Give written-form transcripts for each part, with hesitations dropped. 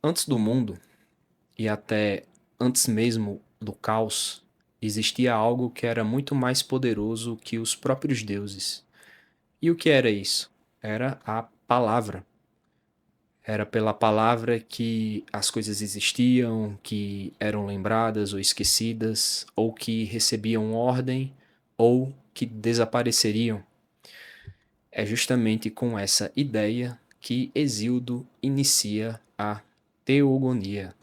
Antes do mundo, e até antes mesmo do caos, existia algo que era muito mais poderoso que os próprios deuses. E o que era isso? Era a palavra. Era pela palavra que as coisas existiam, que eram lembradas ou esquecidas, ou que recebiam ordem, ou que desapareceriam. É justamente com essa ideia que Hesíodo inicia a teogonia,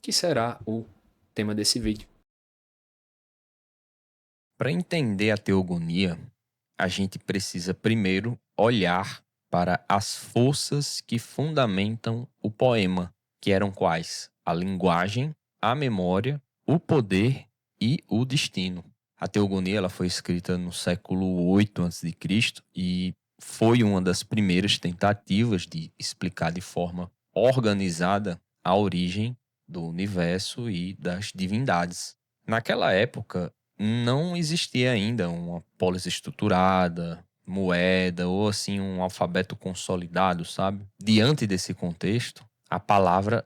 que será o tema desse vídeo. Para entender a teogonia, a gente precisa primeiro olhar para as forças que fundamentam o poema, que eram quais? A linguagem, a memória, o poder e o destino. A teogonia ela foi escrita no século 8 a.C. e foi uma das primeiras tentativas de explicar de forma organizada a origem do universo e das divindades. Naquela época, não existia ainda uma polis estruturada, moeda ou assim um alfabeto consolidado, sabe? Diante desse contexto, a palavra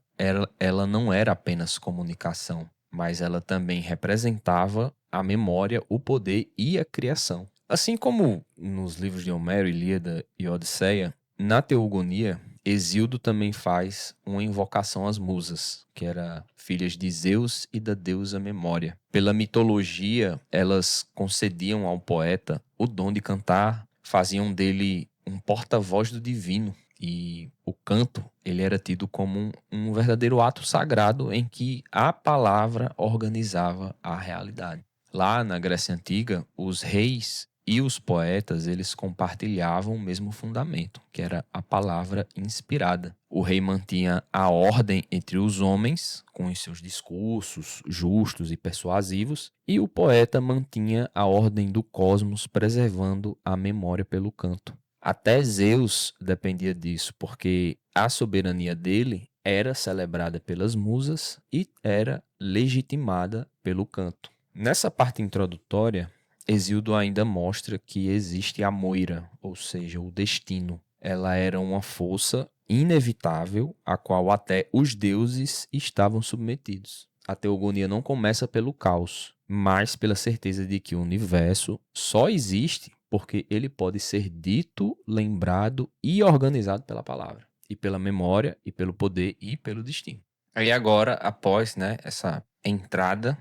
ela não era apenas comunicação, mas ela também representava a memória, o poder e a criação. Assim como nos livros de Homero, Ilíada e Odisseia, na teogonia, Hesíodo também faz uma invocação às musas, que eram filhas de Zeus e da deusa Memória. Pela mitologia, elas concediam ao poeta o dom de cantar, faziam dele um porta-voz do divino. E o canto, ele era tido como um verdadeiro ato sagrado em que a palavra organizava a realidade. Lá na Grécia Antiga, os reis e os poetas, eles compartilhavam o mesmo fundamento, que era a palavra inspirada. O rei mantinha a ordem entre os homens, com os seus discursos justos e persuasivos, e o poeta mantinha a ordem do cosmos, preservando a memória pelo canto. Até Zeus dependia disso, porque a soberania dele era celebrada pelas musas e era legitimada pelo canto. Nessa parte introdutória, Hesíodo ainda mostra que existe a moira, ou seja, o destino. Ela era uma força inevitável a qual até os deuses estavam submetidos. A teogonia não começa pelo caos, mas pela certeza de que o universo só existe porque ele pode ser dito, lembrado e organizado pela palavra, e pela memória, e pelo poder e pelo destino. Aí agora, após essa entrada,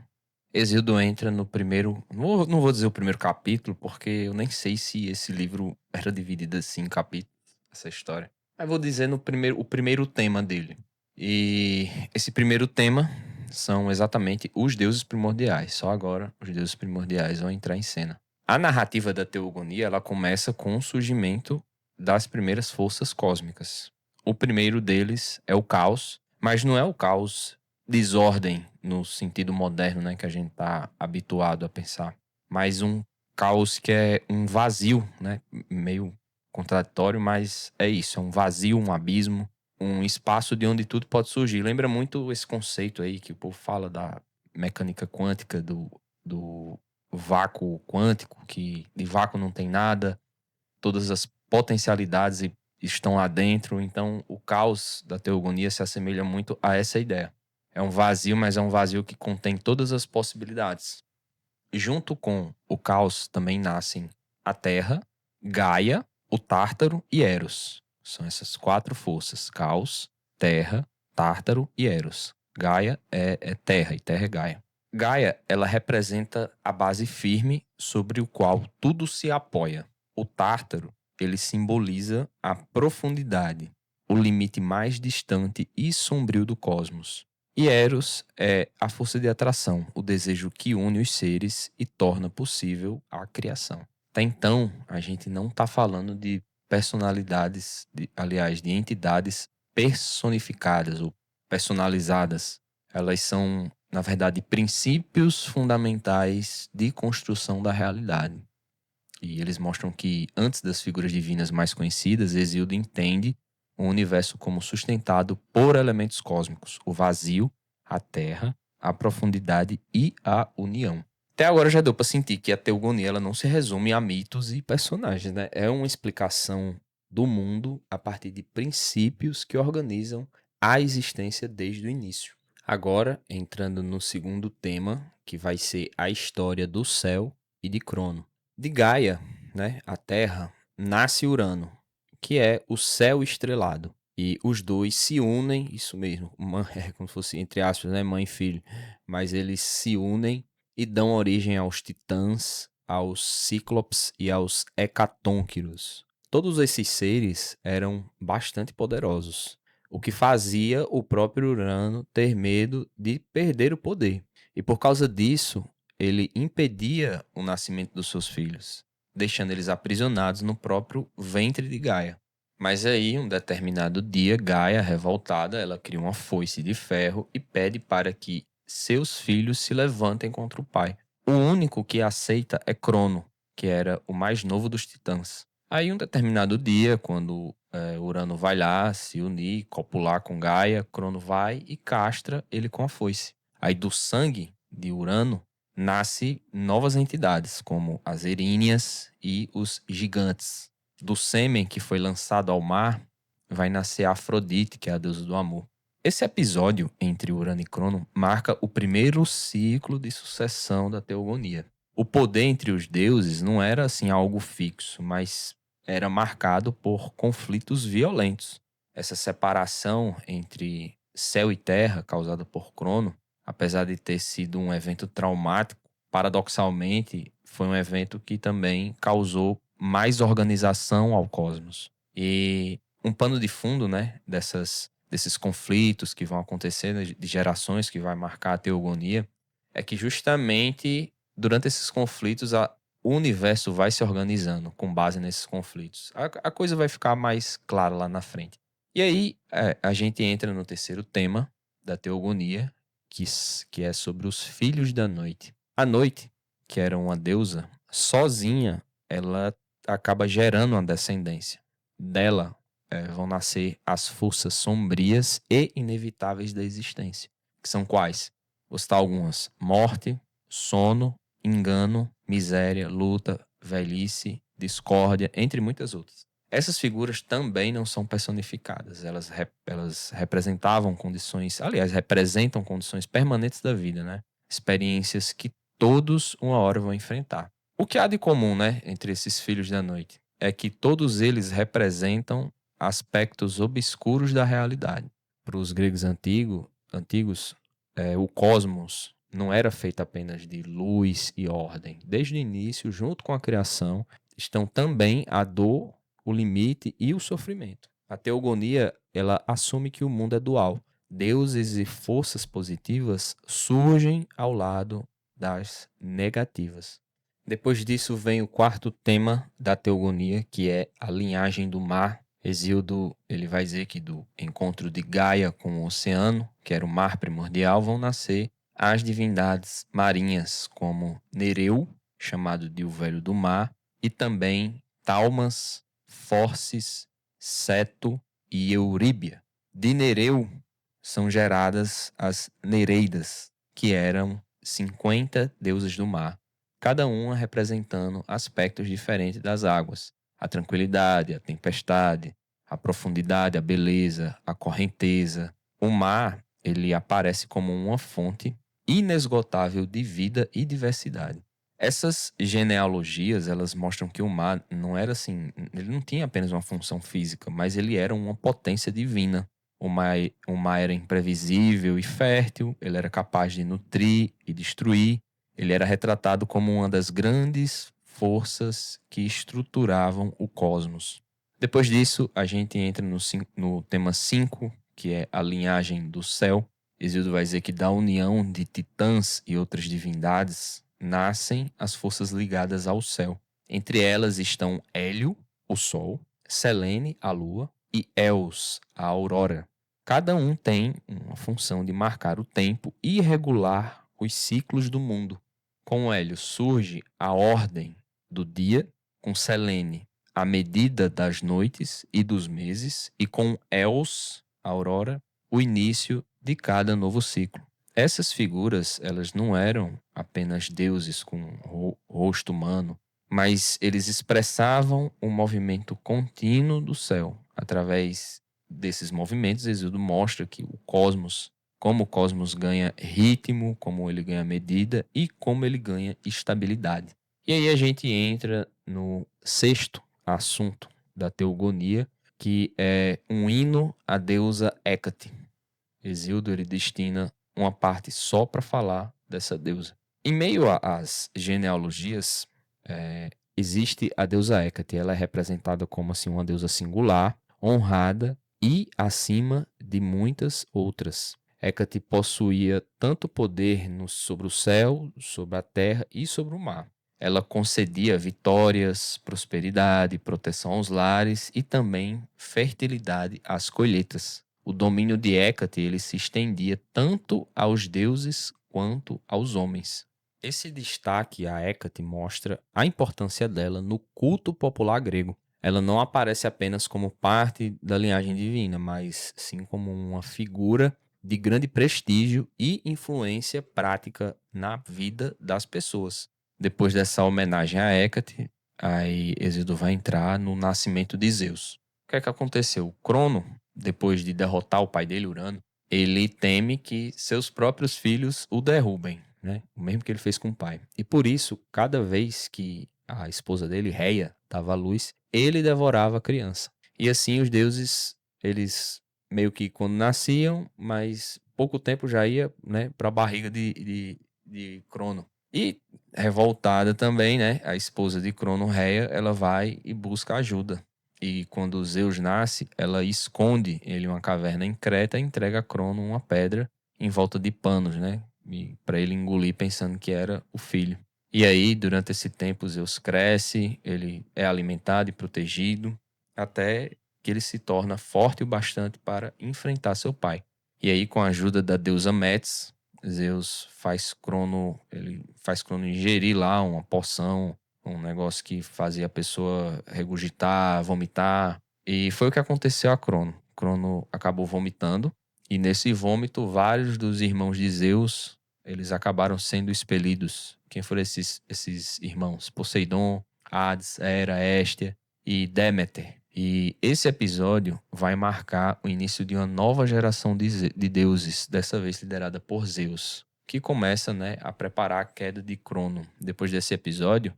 Exildo entra no primeiro. Não vou dizer o primeiro capítulo, porque eu nem sei se esse livro era dividido assim em capítulos, essa história. Mas vou dizer o primeiro tema dele. E esse primeiro tema são exatamente os deuses primordiais. Só agora os deuses primordiais vão entrar em cena. A narrativa da teogonia ela começa com o surgimento das primeiras forças cósmicas. O primeiro deles é o caos, mas não é o caos desordem no sentido moderno, né, que a gente está habituado a pensar, mas um caos que é um vazio, né, meio contraditório, mas é isso, é um vazio, um abismo, um espaço de onde tudo pode surgir. Lembra muito esse conceito aí que o povo fala da mecânica quântica, do vácuo quântico, que de vácuo não tem nada, todas as potencialidades estão lá dentro. Então, o caos da teogonia se assemelha muito a essa ideia. É um vazio, mas é um vazio que contém todas as possibilidades. Junto com o caos também nascem a Terra, Gaia, o Tártaro e Eros. São essas quatro forças: caos, Terra, Tártaro e Eros. Gaia é Terra e Terra é Gaia. Gaia, ela representa a base firme sobre o qual tudo se apoia. O Tártaro, ele simboliza a profundidade, o limite mais distante e sombrio do cosmos. E Eros é a força de atração, o desejo que une os seres e torna possível a criação. Até então, a gente não está falando de personalidades, aliás, de entidades personificadas ou personalizadas. Elas são, na verdade, princípios fundamentais de construção da realidade. E eles mostram que, antes das figuras divinas mais conhecidas, Hesíodo entende o universo como sustentado por elementos cósmicos: o vazio, a terra, a profundidade e a união. Até agora já deu para sentir que a teogonia ela não se resume a mitos e personagens, né? É uma explicação do mundo a partir de princípios que organizam a existência desde o início. Agora, entrando no segundo tema, que vai ser a história do céu e de Crono. De Gaia, né, a Terra, nasce Urano, que é o céu estrelado. E os dois se unem, isso mesmo, é como se fosse, entre aspas, né, mãe e filho, mas eles se unem e dão origem aos titãs, aos cíclopes e aos hecatônquiros. Todos esses seres eram bastante poderosos, o que fazia o próprio Urano ter medo de perder o poder. E por causa disso, ele impedia o nascimento dos seus filhos, deixando eles aprisionados no próprio ventre de Gaia. Mas aí, um determinado dia, Gaia, revoltada, ela cria uma foice de ferro e pede para que seus filhos se levantem contra o pai. O único que aceita é Crono, que era o mais novo dos titãs. Aí, um determinado dia, quando Urano vai lá se unir, copular com Gaia, Crono vai e castra ele com a foice. Aí, do sangue de Urano, nasce novas entidades, como as Eríneas e os Gigantes. Do sêmen que foi lançado ao mar, vai nascer Afrodite, que é a deusa do amor. Esse episódio entre Urano e Crono marca o primeiro ciclo de sucessão da teogonia. O poder entre os deuses não era assim algo fixo, mas era marcado por conflitos violentos. Essa separação entre céu e terra, causada por Crono, apesar de ter sido um evento traumático, paradoxalmente foi um evento que também causou mais organização ao cosmos. E um pano de fundo, né, desses conflitos que vão acontecer, né, de gerações que vai marcar a teogonia, é que justamente durante esses conflitos o universo vai se organizando com base nesses conflitos. A coisa vai ficar mais clara lá na frente. E aí a gente entra no terceiro tema da teogonia, que é sobre os filhos da noite. A noite, que era uma deusa, sozinha, ela acaba gerando uma descendência. Dela vão nascer as forças sombrias e inevitáveis da existência. Que são quais? Vou citar algumas: morte, sono, engano, miséria, luta, velhice, discórdia, entre muitas outras. Essas figuras também não são personificadas, elas representavam condições, aliás, representam condições permanentes da vida, né? Experiências que todos uma hora vão enfrentar. O que há de comum, né, entre esses filhos da noite é que todos eles representam aspectos obscuros da realidade. Para os gregos antigos, o cosmos não era feito apenas de luz e ordem. Desde o início, junto com a criação, estão também a dor, o limite e o sofrimento. A teogonia, ela assume que o mundo é dual. Deuses e forças positivas surgem ao lado das negativas. Depois disso vem o quarto tema da teogonia, que é a linhagem do mar. Hesíodo, ele vai dizer que do encontro de Gaia com o oceano, que era o mar primordial, vão nascer as divindades marinhas, como Nereu, chamado de o Velho do Mar, e também Talmas, Forces, Seto e Euríbia. De Nereu são geradas as Nereidas, que eram 50 deusas do mar, cada uma representando aspectos diferentes das águas: a tranquilidade, a tempestade, a profundidade, a beleza, a correnteza. O mar, ele aparece como uma fonte inesgotável de vida e diversidade. Essas genealogias, elas mostram que o mar não era assim, ele não tinha apenas uma função física, mas ele era uma potência divina. O mar era imprevisível e fértil, ele era capaz de nutrir e destruir. Ele era retratado como uma das grandes forças que estruturavam o cosmos. Depois disso, a gente entra no tema 5, que é a linhagem do céu. Hesíodo vai dizer que da união de titãs e outras divindades nascem as forças ligadas ao céu. Entre elas estão Hélio, o Sol, Selene, a Lua, e Eos, a Aurora. Cada um tem uma função de marcar o tempo e regular os ciclos do mundo. Com Hélio surge a ordem do dia, com Selene a medida das noites e dos meses, e com Eos, a Aurora, o início de cada novo ciclo. Essas figuras, elas não eram apenas deuses com rosto humano, mas eles expressavam o movimento contínuo do céu através desses movimentos, Hesíodo mostra que como o cosmos ganha ritmo, como ele ganha medida e como ele ganha estabilidade. E aí a gente entra no sexto assunto da teogonia, que é um hino à deusa Hécate. Hesíodo ele destina uma parte só para falar dessa deusa. Em meio às genealogias, existe a deusa Hécate. Ela é representada como assim, uma deusa singular, honrada e acima de muitas outras. Hécate possuía tanto poder sobre o céu, sobre a terra e sobre o mar. Ela concedia vitórias, prosperidade, proteção aos lares e também fertilidade às colheitas. O domínio de Hécate ele se estendia tanto aos deuses quanto aos homens. Esse destaque a Hécate mostra a importância dela no culto popular grego. Ela não aparece apenas como parte da linhagem divina, mas sim como uma figura de grande prestígio e influência prática na vida das pessoas. Depois dessa homenagem a Hécate, aí Hesíodo vai entrar no nascimento de Zeus. O que é que aconteceu? Crono, depois de derrotar o pai dele, Urano, ele teme que seus próprios filhos o derrubem, né? O mesmo que ele fez com o pai. E por isso, cada vez que a esposa dele, Reia, dava à luz, ele devorava a criança. E assim os deuses, eles meio que quando nasciam, mas pouco tempo já ia, né, para a barriga de Crono. E revoltada também, né, a esposa de Crono, Reia, ela vai e busca ajuda. E quando Zeus nasce, ela esconde ele em uma caverna em Creta e entrega a Crono uma pedra em volta de panos, né, para ele engolir pensando que era o filho. E aí, durante esse tempo, Zeus cresce, ele é alimentado e protegido, até que ele se torna forte o bastante para enfrentar seu pai. E aí, com a ajuda da deusa Metis, Zeus ele faz Crono ingerir lá uma poção, um negócio que fazia a pessoa regurgitar, vomitar. E foi o que aconteceu a Crono. Crono acabou vomitando, e nesse vômito, vários dos irmãos de Zeus, eles acabaram sendo expelidos. Quem foram esses irmãos? Poseidon, Hades, Hera, Héstia e Deméter. E esse episódio vai marcar o início de uma nova geração de deuses, dessa vez liderada por Zeus, que começa, né, a preparar a queda de Crono. Depois desse episódio,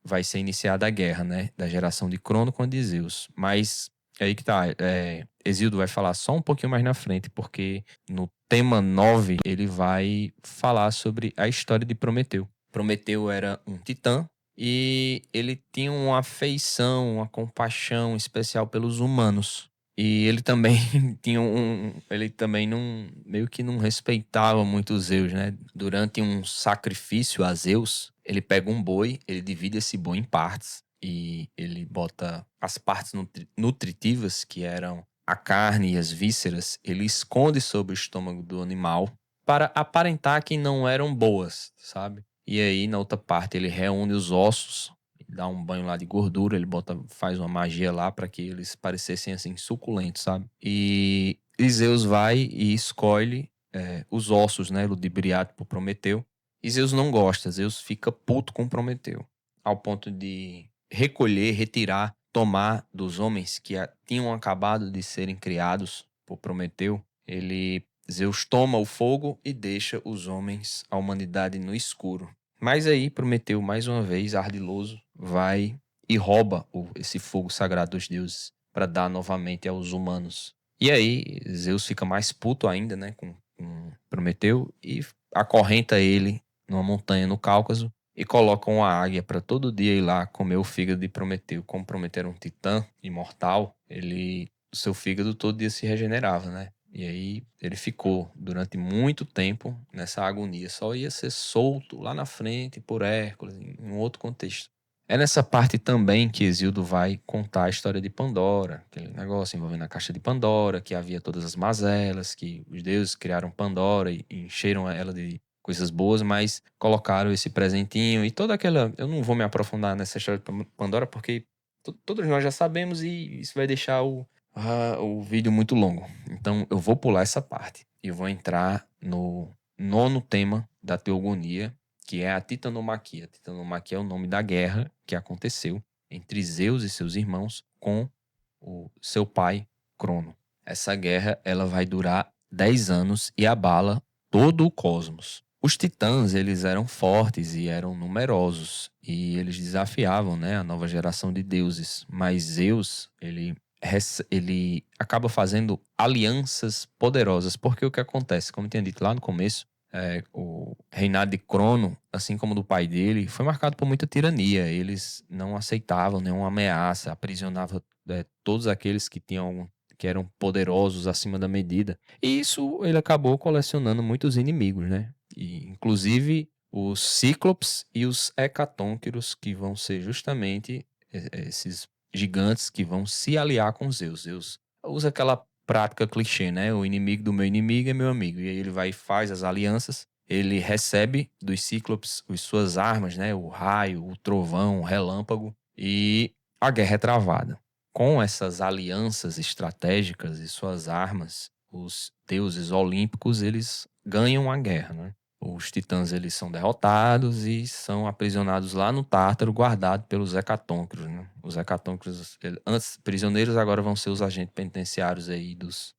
vai ser iniciada a guerra, né, da geração de Crono com a de Zeus. Mas é aí que tá, Hesíodo vai falar só um pouquinho mais na frente, porque no tema 9 ele vai falar sobre a história de Prometeu. Prometeu era um titã, e ele tinha uma afeição, uma compaixão especial pelos humanos. E ele também ele também não, meio que não respeitava muito os Zeus, né? Durante um sacrifício a Zeus, ele pega um boi, ele divide esse boi em partes e ele bota as partes nutritivas, que eram a carne e as vísceras, ele esconde sobre o estômago do animal para aparentar que não eram boas, sabe? E aí, na outra parte, ele reúne os ossos, dá um banho lá de gordura, ele faz uma magia lá para que eles parecessem assim suculentos, sabe? E Zeus vai e escolhe os ossos, né, ludibriado por Prometeu. E Zeus não gosta, Zeus fica puto com Prometeu, ao ponto de recolher, retirar, tomar dos homens que tinham acabado de serem criados por Prometeu. Zeus toma o fogo e deixa os homens, a humanidade, no escuro. Mas aí Prometeu, mais uma vez, ardiloso, vai e rouba esse fogo sagrado dos deuses para dar novamente aos humanos. E aí Zeus fica mais puto ainda, né, com Prometeu, e acorrenta ele numa montanha no Cáucaso e coloca uma águia para todo dia ir lá comer o fígado de Prometeu. Como Prometeu era um titã imortal, o seu fígado todo dia se regenerava, né? E aí ele ficou durante muito tempo nessa agonia. Só ia ser solto lá na frente por Hércules, em um outro contexto. É nessa parte também que Hesíodo vai contar a história de Pandora, aquele negócio envolvendo a caixa de Pandora, que havia todas as mazelas, que os deuses criaram Pandora e encheram ela de coisas boas, mas colocaram esse presentinho e toda aquela... Eu não vou me aprofundar nessa história de Pandora, porque todos nós já sabemos e isso vai deixar o vídeo muito longo. Então eu vou pular essa parte e vou entrar no nono tema da teogonia, que é a titanomaquia. A titanomaquia é o nome da guerra que aconteceu entre Zeus e seus irmãos com o seu pai Crono. Essa guerra ela vai durar 10 anos e abala todo o cosmos. Os titãs, eles eram fortes e eram numerosos, e eles desafiavam, né, a nova geração de deuses. Mas Zeus, ele acaba fazendo alianças poderosas, porque o que acontece, como eu tinha dito lá no começo, o reinado de Crono, assim como do pai dele, foi marcado por muita tirania. Eles não aceitavam nenhuma ameaça, aprisionavam todos aqueles que eram poderosos acima da medida. E isso ele acabou colecionando muitos inimigos, né? E, inclusive os Cíclopes e os Hecatônquiros, que vão ser justamente esses gigantes que vão se aliar com Zeus. Zeus usa aquela prática clichê, né? O inimigo do meu inimigo é meu amigo. E aí ele vai e faz as alianças. Ele recebe dos Cíclopes as suas armas, né? O raio, o trovão, o relâmpago. E a guerra é travada. Com essas alianças estratégicas e suas armas, os deuses olímpicos, eles ganham a guerra, né? Os titãs, eles são derrotados e são aprisionados lá no Tártaro, guardados pelos hecatônquiros, né? Os hecatônquiros, antes prisioneiros, agora vão ser os agentes penitenciários aí dos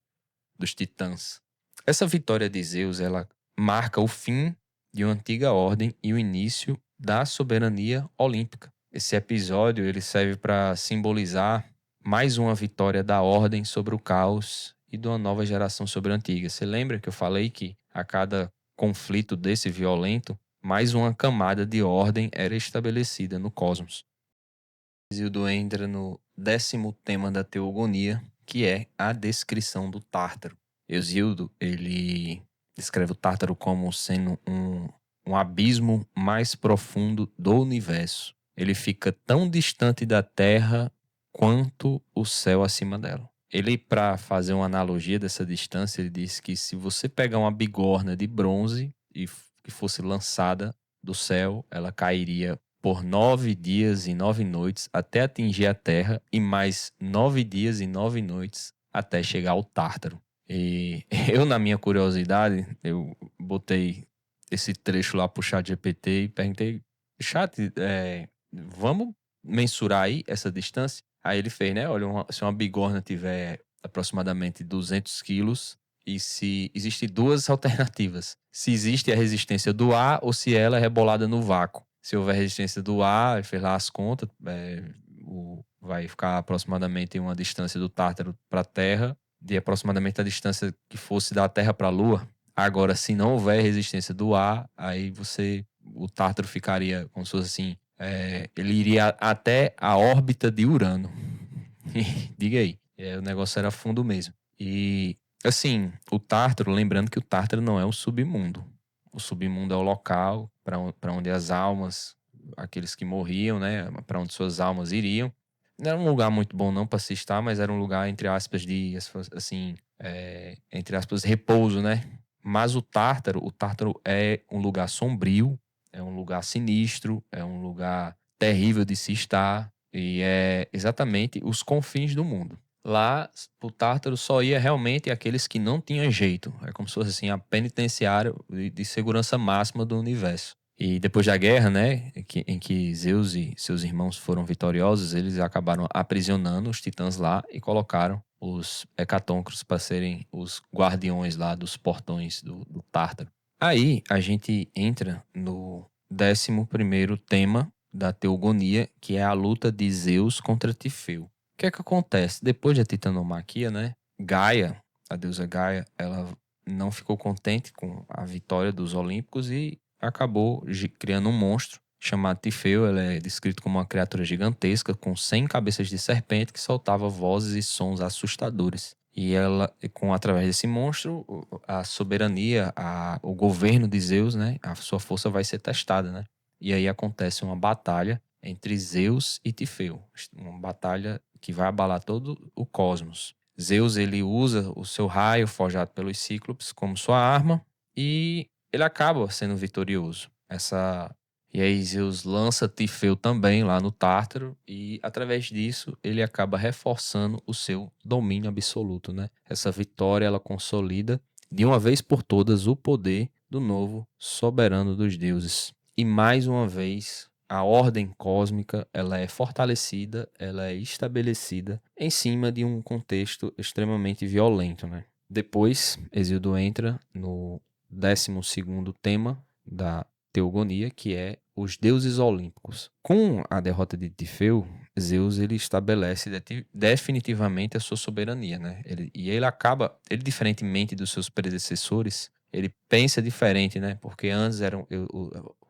titãs. Essa vitória de Zeus, ela marca o fim de uma antiga ordem e o início da soberania olímpica. Esse episódio, ele serve para simbolizar mais uma vitória da ordem sobre o caos e de uma nova geração sobre a antiga. Você lembra que eu falei que a cada conflito desse violento, mais uma camada de ordem era estabelecida no cosmos. Isildo entra no 10º tema da teogonia, que é a descrição do Tártaro. Hesíodo, ele descreve o Tártaro como sendo um abismo mais profundo do universo. Ele fica tão distante da Terra quanto o céu acima dela. Ele, para fazer uma analogia dessa distância, ele diz que se você pegar uma bigorna de bronze e que fosse lançada do céu, ela cairia por 9 dias e 9 noites até atingir a Terra e mais 9 dias e 9 noites até chegar ao Tártaro. E eu, na minha curiosidade, eu botei esse trecho lá pro chat GPT e perguntei, chat, vamos mensurar aí essa distância? Aí ele fez, né? Olha, se uma bigorna tiver aproximadamente 200 quilos e se existem duas alternativas. Se existe a resistência do ar ou se ela é rebolada no vácuo. Se houver resistência do ar, fez lá as contas, vai ficar aproximadamente uma distância do Tártaro para a Terra, de aproximadamente a distância que fosse da Terra para a Lua. Agora, se não houver resistência do ar, aí o Tártaro ficaria como se fosse assim, ele iria até a órbita de Urano. Diga aí, o negócio era fundo mesmo. E, assim, o Tártaro, lembrando que o Tártaro não é um submundo. O submundo é o local para onde as almas, aqueles que morriam, né, para onde suas almas iriam. Não era um lugar muito bom não para se estar, mas era um lugar, entre aspas, assim, entre aspas, repouso, né? Mas o Tártaro é um lugar sombrio, é um lugar sinistro, é um lugar terrível de se estar e é exatamente os confins do mundo. Lá, o Tártaro só ia realmente aqueles que não tinham jeito. É como se fosse assim a penitenciária de segurança máxima do universo. E depois da guerra, né, em que Zeus e seus irmãos foram vitoriosos, eles acabaram aprisionando os titãs lá e colocaram os hecatônquiros para serem os guardiões lá dos portões do Tártaro. Aí a gente entra no 11º tema da teogonia, que é a luta de Zeus contra Tifeu. O que é que acontece? Depois da titanomaquia, né, Gaia, a deusa Gaia, ela não ficou contente com a vitória dos Olímpicos e acabou criando um monstro chamado Tifeu. Ele é descrito como uma criatura gigantesca com 100 cabeças de serpente que soltava vozes e sons assustadores. E ela, através desse monstro, a soberania, o governo de Zeus, né, a sua força vai ser testada, né? E aí acontece uma batalha entre Zeus e Tifeu, uma batalha que vai abalar todo o cosmos. Zeus, ele usa o seu raio forjado pelos Cíclopes como sua arma e ele acaba sendo vitorioso. E aí Zeus lança Tifeu também lá no Tártaro e através disso ele acaba reforçando o seu domínio absoluto, né? Essa vitória ela consolida de uma vez por todas o poder do novo soberano dos deuses. E mais uma vez a ordem cósmica ela é fortalecida, ela é estabelecida em cima de um contexto extremamente violento, né? Depois, Hesíodo entra no 12º tema da teogonia, que é os deuses olímpicos. Com a derrota de Tifeu, Zeus ele estabelece definitivamente a sua soberania, né? Ele acaba, ele diferentemente dos seus predecessores, ele pensa diferente, né? Porque antes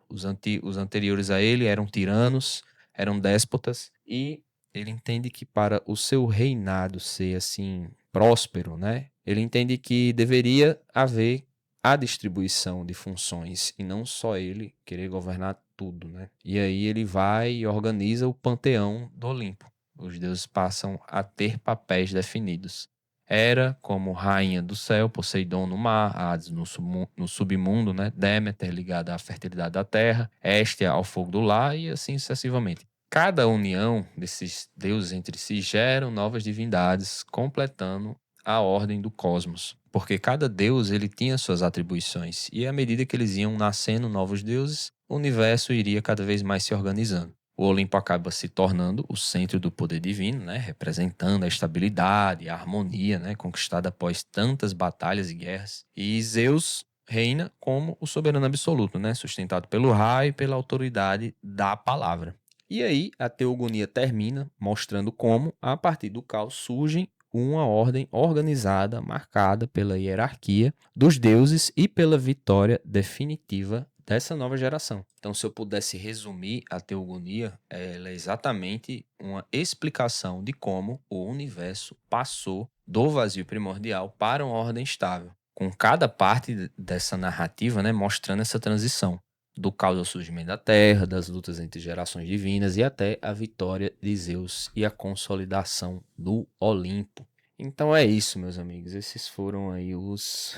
os anteriores a ele eram tiranos, eram déspotas, e ele entende que para o seu reinado ser assim próspero, né? Ele entende que deveria haver a distribuição de funções e não só ele querer governar tudo, né? E aí ele vai e organiza o panteão do Olimpo. Os deuses passam a ter papéis definidos. Hera como rainha do céu, Poseidon no mar, Hades no submundo, né? Deméter ligada à fertilidade da terra, Héstia ao fogo do lar e assim sucessivamente. Cada união desses deuses entre si geram novas divindades, completando a ordem do cosmos. Porque cada deus ele tinha suas atribuições, e à medida que eles iam nascendo novos deuses, o universo iria cada vez mais se organizando. O Olimpo acaba se tornando o centro do poder divino, né? Representando a estabilidade, a harmonia, né? Conquistada após tantas batalhas e guerras. E Zeus reina como o soberano absoluto, né? Sustentado pelo raio e pela autoridade da palavra. E aí a teogonia termina mostrando como, a partir do caos, surgem uma ordem organizada, marcada pela hierarquia dos deuses e pela vitória definitiva dessa nova geração. Então, se eu pudesse resumir a teogonia, ela é exatamente uma explicação de como o universo passou do vazio primordial para uma ordem estável, com cada parte dessa narrativa, né, mostrando essa transição do caos ao surgimento da Terra, das lutas entre gerações divinas e até a vitória de Zeus e a consolidação do Olimpo. Então é isso, meus amigos. Esses foram aí os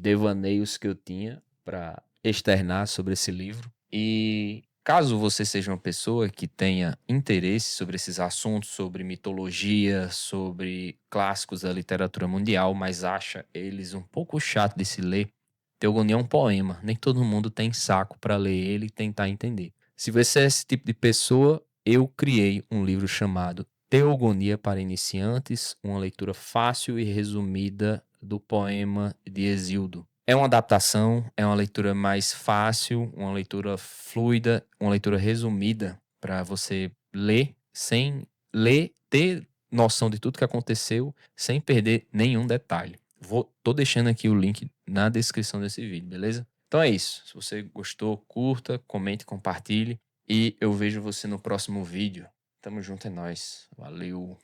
devaneios que eu tinha para externar sobre esse livro. E caso você seja uma pessoa que tenha interesse sobre esses assuntos, sobre mitologia, sobre clássicos da literatura mundial, mas acha eles um pouco chato de se ler, Teogonia é um poema. Nem todo mundo tem saco para ler ele e tentar entender. Se você é esse tipo de pessoa, eu criei um livro chamado Teogonia para Iniciantes, uma leitura fácil e resumida do poema de Hesíodo. É uma adaptação, é uma leitura mais fácil, uma leitura fluida, uma leitura resumida para você ler sem ler, ter noção de tudo que aconteceu, sem perder nenhum detalhe. Tô deixando aqui o link na descrição desse vídeo, beleza? Então é isso. Se você gostou, curta, comente, compartilhe e eu vejo você no próximo vídeo. Tamo junto, é nóis. Valeu.